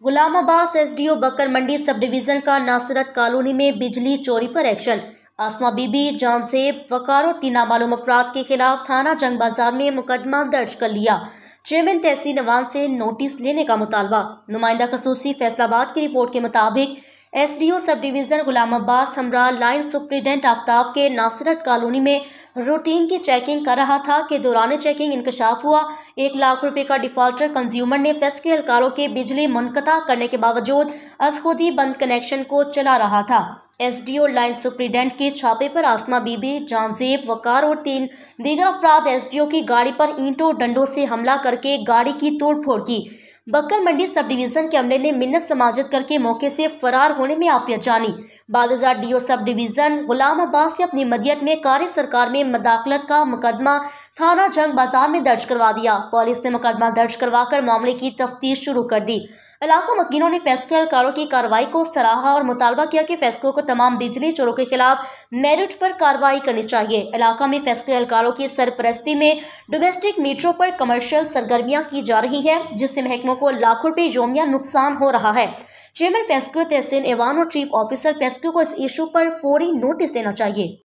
गुलाम Abbas SDO बकर मंडी sub division का नासरत colony में बिजली चोरी पर एक्शन। आसमा बीबी, जानसेब, वकार और 3 नामालूम अफराद के खिलाफ थाना जंग बाजार में मुकदमा दर्ज कर लिया। चेयरमैन तहसील नवान से नोटिस लेने का मुतालबा। नुमाइंदा खसूसी फैसलाबाद की रिपोर्ट के मुताबिक एसडीओ सब डिवीजन गुलाम अब्बास हमरा लाइन सुप्रिटेंडेंट आफ्ताब के नासरत कॉलोनी में रूटीन की चेकिंग कर रहा था कि दौरान चेकिंग इंकशाफ हुआ 1 लाख रुपए का डिफॉल्टर कंज्यूमर ने फेस्को एहलकारों के बिजली मुनक़ता करने के बावजूद अज खुद ही बंद कनेक्शन को चला रहा था। एसडीओ लाइन सुप्रिटेंडेंट के छापे पर आसमा बीबी, जानसेब, वकार और 3 दीगर अफराद एसडीओ की गाड़ी पर ईंटों डंडों से हमला करके गाड़ी की तोड़फोड़ की। बकर मंडी सब डिवीजन के अमले ने मिन्नत समाजत करके मौके से फरार होने में आफियत जानी। बादशाह डीओ सब डिवीजन गुलाम अब्बास ने अपनी मदियत में कारी सरकार में मदाखलत का मुकदमा थाना जंग बाजार में दर्ज करवा दिया। पुलिस ने मुकदमा दर्ज करवाकर मामले की तफ्तीश शुरू कर दी। इलाका मकीनों ने फेस्को एहलकारों की कार्रवाई को सराहा और मुतालबा किया कि फेस्को को तमाम बिजली चोरों के खिलाफ मेरिट पर कार्रवाई करनी चाहिए। इलाका में फेस्को एहलकारों की सरपरस्ती में डोमेस्टिक मीटरों पर कमर्शियल सरगर्मियां की जा रही है, जिससे महकमों को लाखों रुपए योमिया नुकसान हो रहा है। चेयरमैन फेस्को तहसील एवान और चीफ ऑफिसर फेस्को को इस इशू पर फौरी नोटिस देना चाहिए।